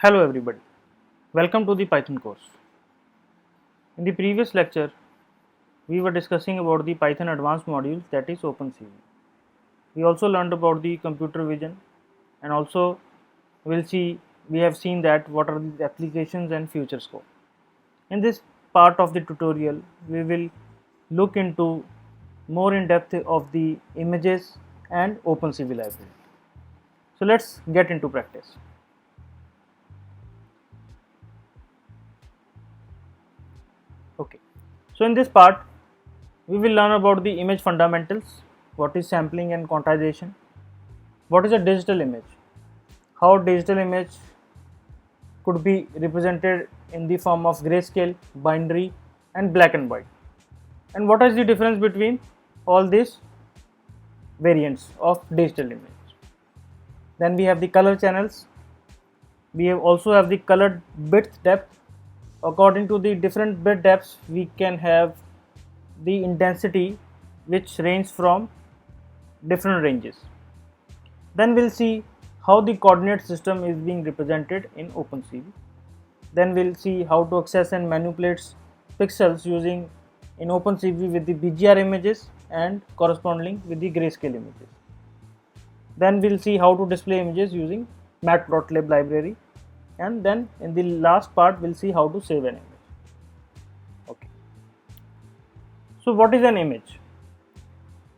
Hello everybody, welcome to the Python course. In the previous lecture, we were discussing about the Python advanced modules, that is OpenCV. We also learned about the computer vision, and also we have seen that what are the applications and future scope. In this part of the tutorial, we will look into more in depth of the images and OpenCV library. So let's get into practice. Okay, so in this part we will learn about the image fundamentals, what is sampling and quantization, what is a digital image, how digital image could be represented in the form of grayscale, binary and black and white, and what is the difference between all these variants of digital image. Then we have the color channels, we also have the colored bit depth. According to the different bit depths, we can have the intensity which range from different ranges. Then we'll see how the coordinate system is being represented in OpenCV. Then we'll see how to access and manipulate pixels using in OpenCV with the BGR images and corresponding with the grayscale images. Then we'll see how to display images using Matplotlib library, and then in the last part we'll see how to save an image. Okay. So what is an image?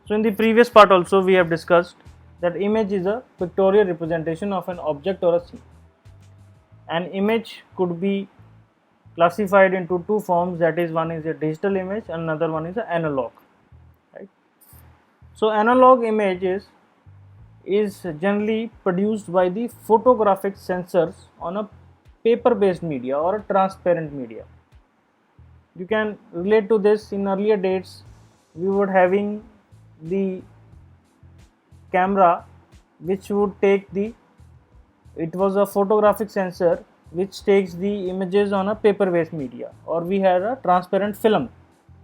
So in the previous part also we have discussed that image is a pictorial representation of an object or a scene. An image could be classified into two forms, that is, one is a digital image and another one is an analog. Right? So analog images is generally produced by the photographic sensors on a paper based media or a transparent media. You can relate to this. In earlier dates we were having the camera which would take it was a photographic sensor which takes the images on a paper based media, or we had a transparent film,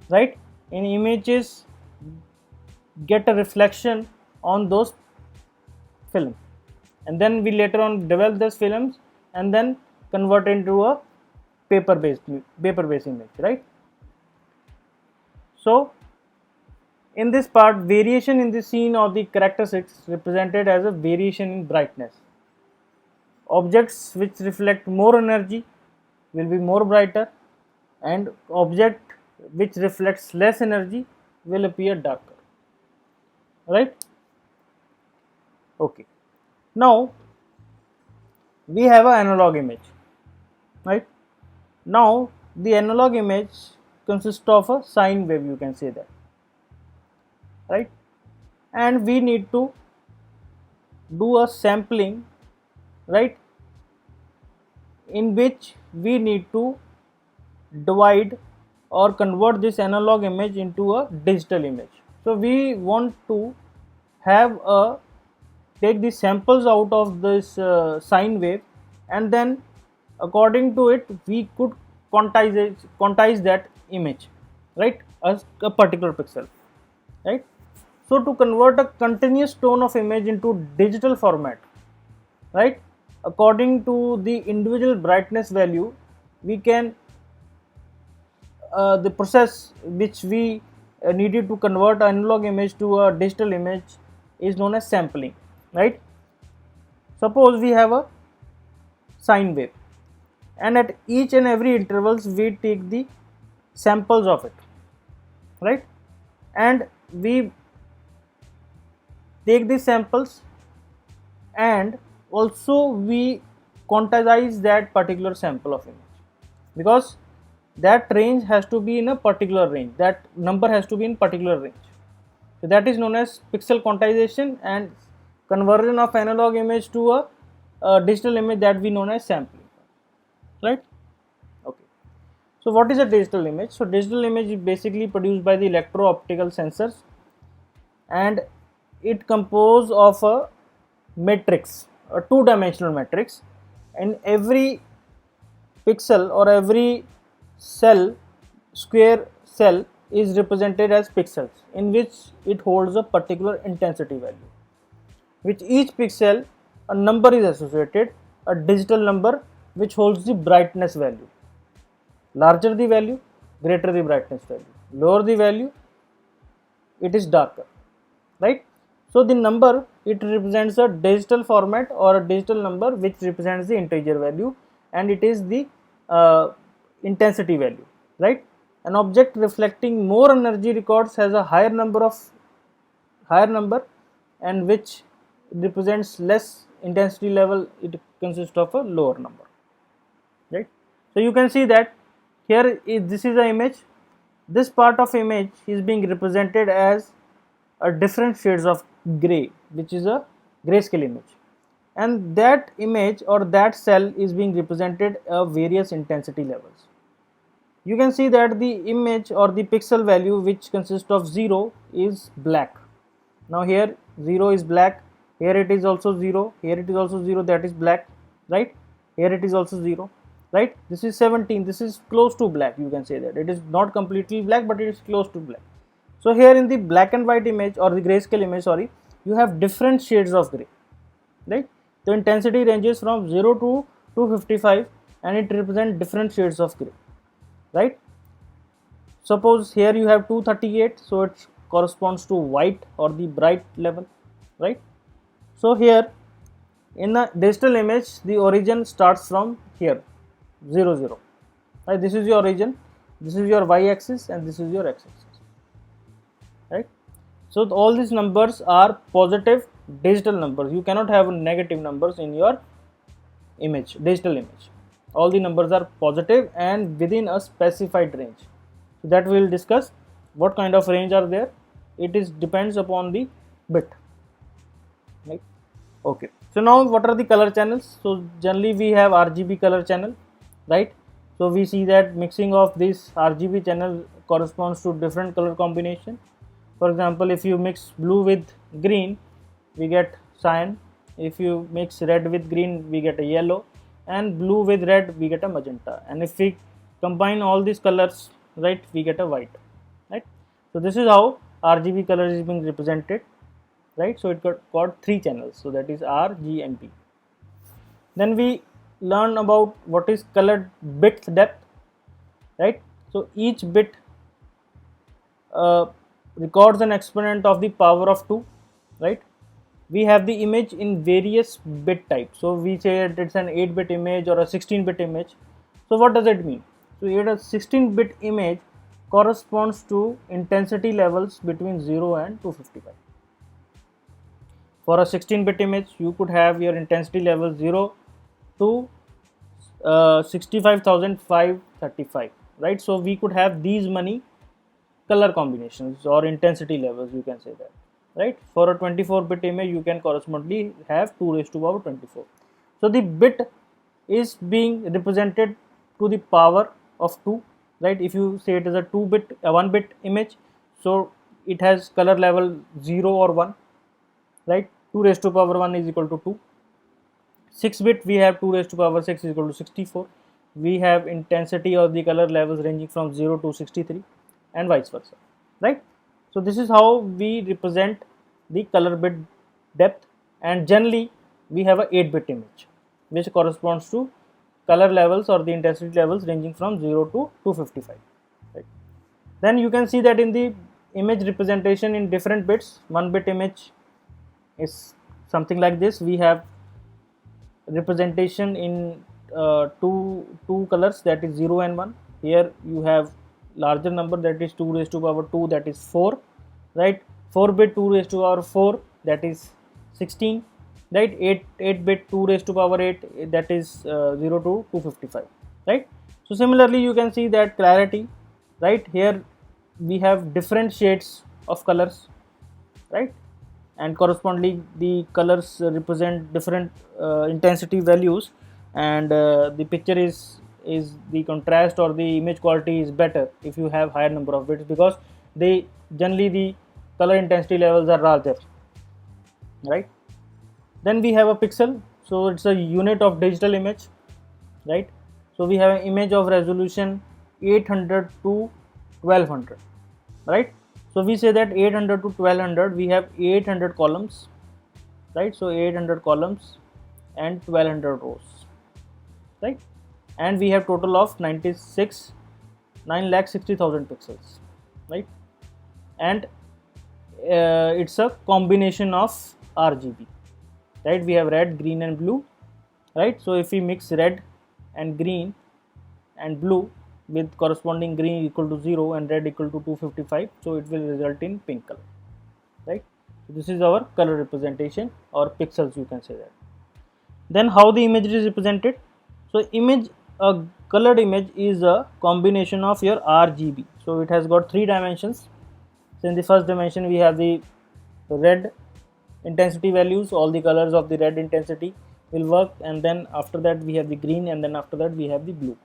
right? In images get a reflection on those film, and then we later on develop those films and then convert into a paper based image, right? So in this part, variation in the scene or the characteristics represented as a variation in brightness. Objects which reflect more energy will be more brighter, and object which reflects less energy will appear darker, right? Okay, now we have an analog image, right? Now the analog image consists of a sine wave, you can say that, right? And we need to do a sampling, right, in which we need to divide or convert this analog image into a digital image. So we want to have take the samples out of this sine wave, and then according to it we could quantize that image, right, as a particular pixel, right? So to convert a continuous tone of image into digital format, right, according to the individual brightness value, we can the process which we needed to convert an analog image to a digital image is known as sampling, right? Suppose we have a sine wave, and at each and every intervals we take the samples of it, right, and we take these samples and also we quantize that particular sample of image, because that range has to be in a particular range, that number has to be in particular range. So that is known as pixel quantization and conversion of analog image to a digital image, that we known as sampling, right? Okay, so what is a digital image? So digital image is basically produced by the electro optical sensors, and it composed of a matrix, a two-dimensional matrix, and every pixel or every cell, square cell, is represented as pixels in which it holds a particular intensity value. With each pixel a number is associated, a digital number which holds the brightness value. Larger the value, greater the brightness value. Lower the value, it is darker, right? So the number, it represents a digital format or a digital number which represents the integer value, and it is the intensity value, right? An object reflecting more energy records has a higher number, and which represents less intensity level, it consists of a lower number, right? So you can see that here this is an image. This part of image is being represented as a different shades of gray, which is a grayscale image, and that image or that cell is being represented various intensity levels. You can see that the image or the pixel value which consists of 0 is black. Now here 0 is black, here it is also 0, here it is also 0, that is black, right? Here it is also 0, right? This is 17, this is close to black. You can say that it is not completely black, but it is close to black. So here in the black and white image or the grayscale image, sorry, you have different shades of gray, right? The intensity ranges from 0 to 255 and it represents different shades of gray, right? Suppose here you have 238, so it corresponds to white or the bright level, right? So here in the digital image, the origin starts from here 0 0, right? This is your origin, this is your y-axis, and this is your x-axis, right? So all these numbers are positive digital numbers. You cannot have negative numbers in your image, digital image. All the numbers are positive and within a specified range. So that we will discuss what kind of range are there. It is depends upon the bit, right? Okay, so now what are the color channels? So generally we have RGB color channel, right? So we see that mixing of this RGB channel corresponds to different color combination. For example, if you mix blue with green, we get cyan. If you mix red with green, we get a yellow, and blue with red, we get a magenta. And if we combine all these colors, right, we get a white, right? So this is how RGB color is being represented, right? So it got 3 channels, so that is R, G and B. Then we learn about what is colored bit depth, right? So each bit records an exponent of the power of 2, right? We have the image in various bit types. So we say that it's an 8-bit image or a 16-bit image. So what does it mean? So here a 16-bit image corresponds to intensity levels between 0 and 255. For a 16-bit image, you could have your intensity level 0 to 65,535, right? So we could have these many color combinations or intensity levels, you can say that, right? For a 24-bit image, you can correspondingly have 2 raised to power 24. So the bit is being represented to the power of 2, right? If you say it is a 1-bit image, so it has color level 0 or 1, right? 2 raised to power 1 is equal to 2. 6-bit, we have 2 raised to power 6 is equal to 64. We have intensity of the color levels ranging from 0 to 63 and vice versa, right? So this is how we represent the color bit depth, and generally we have a 8-bit image which corresponds to color levels or the intensity levels ranging from 0 to 255, right? Then you can see that in the image representation in different bits, 1-bit image is something like this. We have representation in two colors, that is 0 and 1. Here you have larger number, that is 2 raised to power 2, that is 4, right? 4-bit 2 raised to power 4, that is 16, right? 8-bit 2 raised to power 8, that is 0 to 255, right? So similarly you can see that clarity, right? Here we have different shades of colors, right? And correspondingly the colors represent different intensity values, and the picture is the contrast or the image quality is better if you have higher number of bits, because they generally the color intensity levels are larger, right? Then we have a pixel, so it's a unit of digital image, right? So we have an image of resolution 800 to 1200, right? So we say that 800 to 1200, we have 800 columns, right? So 800 columns and 1200 rows, right? And we have total of 9,60,000 pixels, right? And it's a combination of RGB, right? We have red, green and blue, right? So if we mix red and green and blue with corresponding green equal to 0 and red equal to 255, so it will result in pink color, right? So this is our color representation, or pixels you can say that. Then how the image is represented? So a colored image is a combination of your RGB. So it has got 3 dimensions. So in the first dimension we have the red intensity values, all the colors of the red intensity will work, and then after that we have the green, and then after that we have the blue.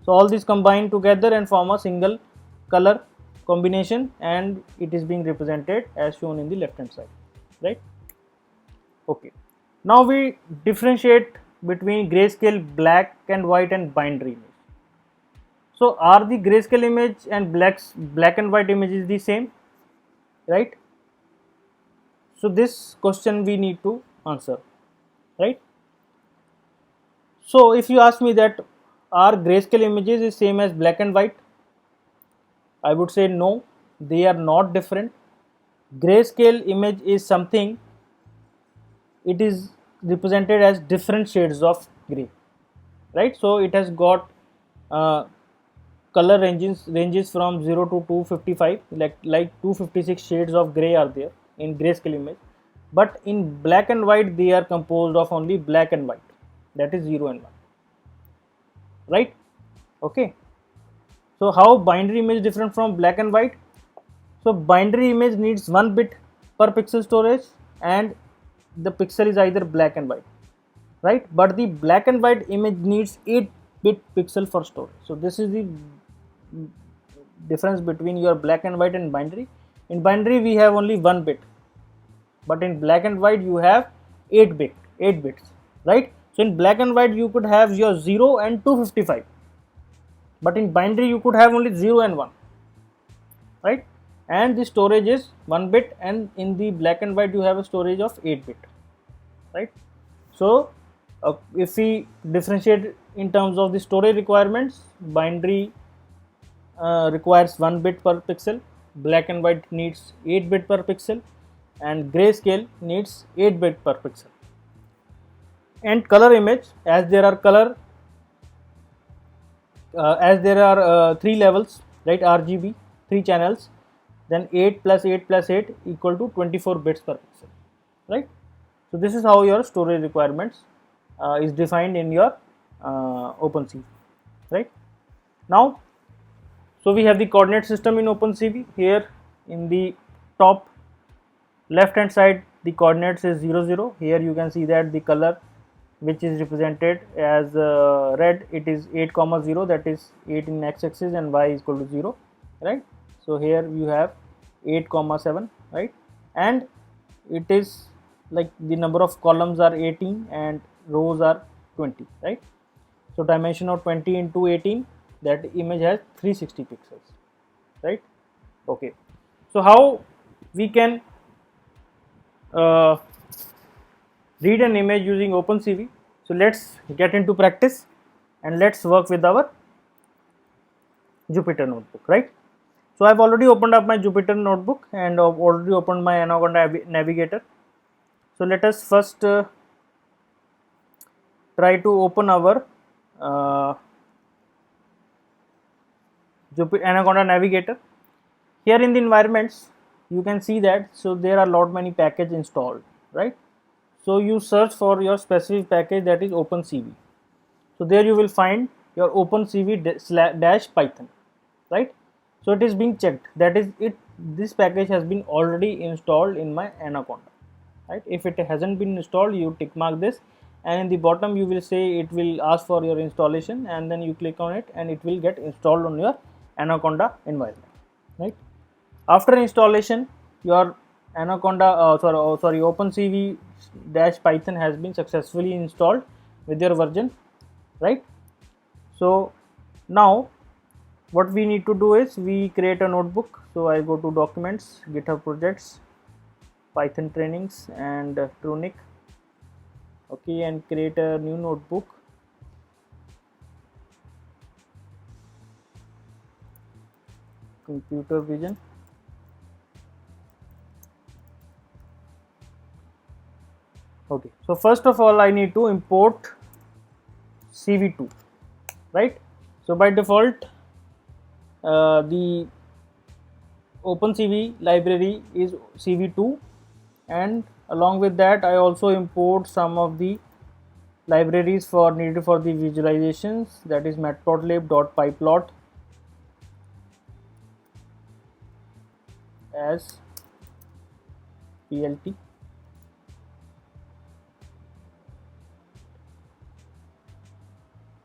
So all these combine together and form a single color combination, and it is being represented as shown in the left hand side, right? Okay, now we differentiate between grayscale, black and white and binary image. So are the grayscale image and black and white images the same, right? So this question we need to answer, right? So if you ask me that are grayscale images is same as black and white, I would say no, they are not different. Grayscale image is something, it is represented as different shades of gray, right? So it has got color ranges from 0 to 255, like 256 shades of gray are there in grayscale image, but in black and white they are composed of only black and white, that is 0 and 1, right? Okay, so how binary image different from black and white? So binary image needs 1 bit per pixel storage, and the pixel is either black and white, right? But the black and white image needs 8-bit pixel for storage. So this is the difference between your black and white and binary. In binary we have only 1 bit, but in black and white you have 8 bits, right? So in black and white you could have your 0 and 255, but in binary you could have only 0 and 1, right? And the storage is 1 bit, and in the black and white you have a storage of 8 bit, right? So if we differentiate in terms of the storage requirements, binary requires 1 bit per pixel, black and white needs 8 bit per pixel, and grayscale needs 8 bit per pixel. And color image, as there are 3 levels, right? RGB 3 channels, then 8 plus 8 plus 8 equal to 24 bits per pixel, right? So this is how your storage requirements is defined in your OpenCV, right? Now, so we have the coordinate system in OpenCV. Here in the top left hand side the coordinates is 0 0. Here you can see that the color which is represented as red, it is 8 comma 0, that is 8 in x-axis and y is equal to 0, right? So here you have 8 comma 7, right? And it is like the number of columns are 18 and rows are 20, right? So dimension of 20 into 18, that image has 360 pixels, right? Okay, so how we can read an image using OpenCV? So let's get into practice and let's work with our Jupyter notebook, right? So I've already opened up my Jupyter notebook and I've already opened my Anaconda navigator. So let us first try to open our Anaconda navigator. Here in the environments you can see that, so there are lot many packages installed, right? So you search for your specific package, that is OpenCV. So there you will find your OpenCV -Python, right? So it is being checked, that is it, this package has been already installed in my Anaconda, right? If it hasn't been installed, you tick mark this, and in the bottom you will say it will ask for your installation, and then you click on it and it will get installed on your Anaconda environment, right? After installation, your Anaconda OpenCV -Python has been successfully installed with your version, right? So now what we need to do is we create a notebook. So I go to documents, GitHub projects, Python trainings and Trunic, okay, and create a new notebook. computer vision. Okay, so first of all I need to import CV2, right? So by default the OpenCV library is CV2, and along with that I also import some of the libraries for needed for the visualizations, that is matplotlib.pyplot as plt,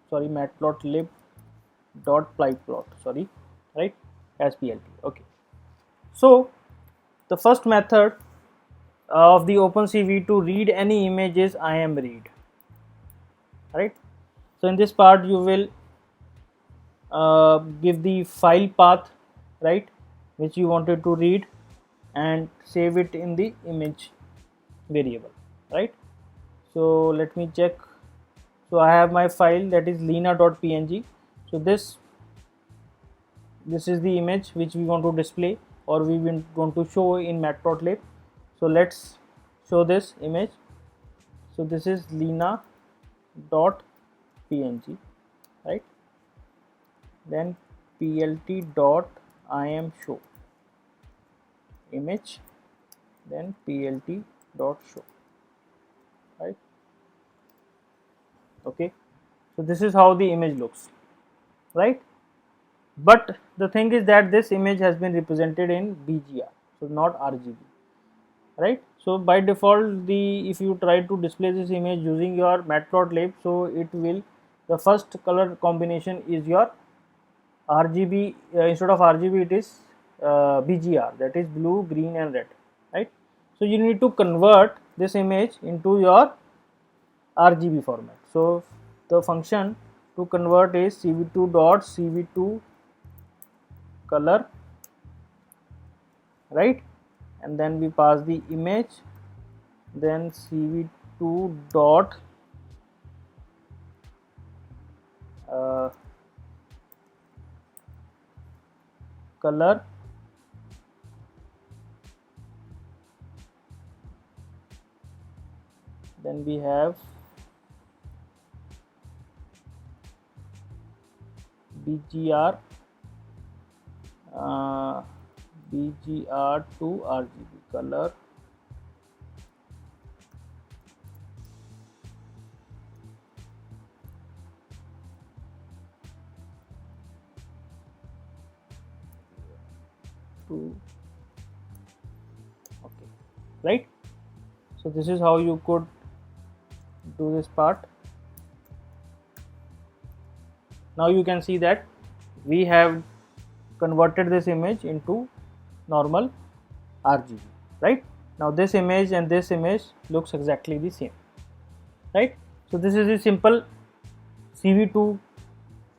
sorry, matplotlib.pyplot, sorry, right, as plt. Okay, so the first method of the OpenCV to read any image is imread, right? So in this part you will give the file path, right, which you wanted to read, and save it in the image variable, right? So let me check. So I have my file, that is lena.png. so this is the image which we want to display, or we want to show in Matplotlib. So let's show this image. So this is lena.png, right? Then plt.imshow image, then plt.show, right? Okay, so this is how the image looks, right? But the thing is that this image has been represented in BGR, so not RGB, right? So by default, if you try to display this image using your Matplotlib, so it will, the first color combination is your RGB, instead of RGB it is BGR, that is blue, green and red, right? So you need to convert this image into your RGB format. So the function to convert is cv2.cv2 color, right? And then we pass the image, then cv2 dot color, then we have BGR, BGR to RGB color, to, okay, right? So this is how you could do this part. Now you can see that we have converted this image into normal RGB, right? Now this image and this image looks exactly the same, right? So this is a simple CV2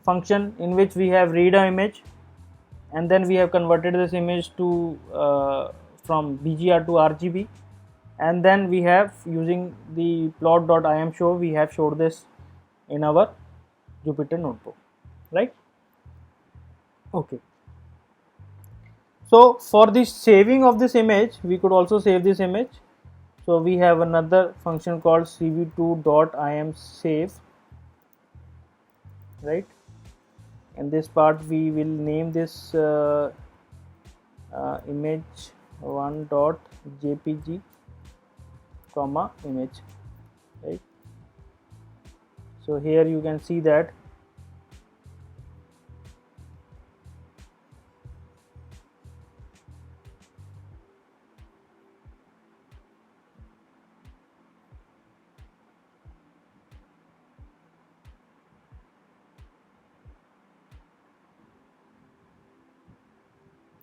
function in which we have read an image, and then we have converted this image to from BGR to RGB, and then we have, using the plot.imshow, we have showed this in our Jupyter notebook, right? Okay, so for the saving of this image, we could also save this image. So we have another function called cv2.imsave, right? In this part we will name this image 1.jpg comma image, right? So here you can see that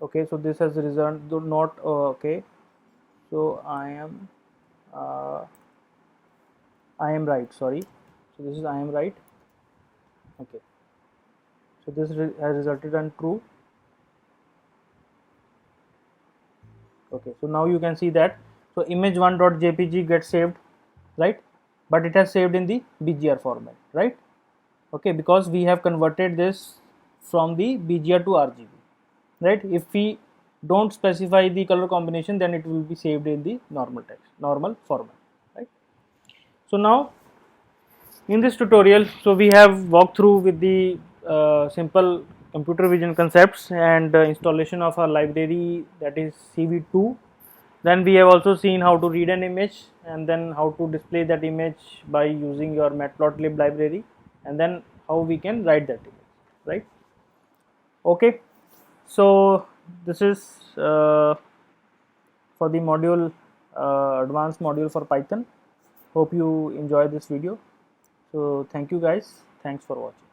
okay, so this has result not okay, so I am right, sorry, so this is I am right. Okay, so this has resulted in true. Okay, so now you can see that, so image1.jpg gets saved, right? But it has saved in the BGR format, right? Okay, because we have converted this from the BGR to RGB, right? If we don't specify the color combination, then it will be saved in the normal text, normal format, right? So now in this tutorial, so we have walked through with the simple computer vision concepts and installation of a library, that is CV2. Then we have also seen how to read an image and then how to display that image by using your Matplotlib library, and then how we can write that image, right? Okay, so this is for the module, advanced module for Python. Hope you enjoy this video. So thank you guys, thanks for watching.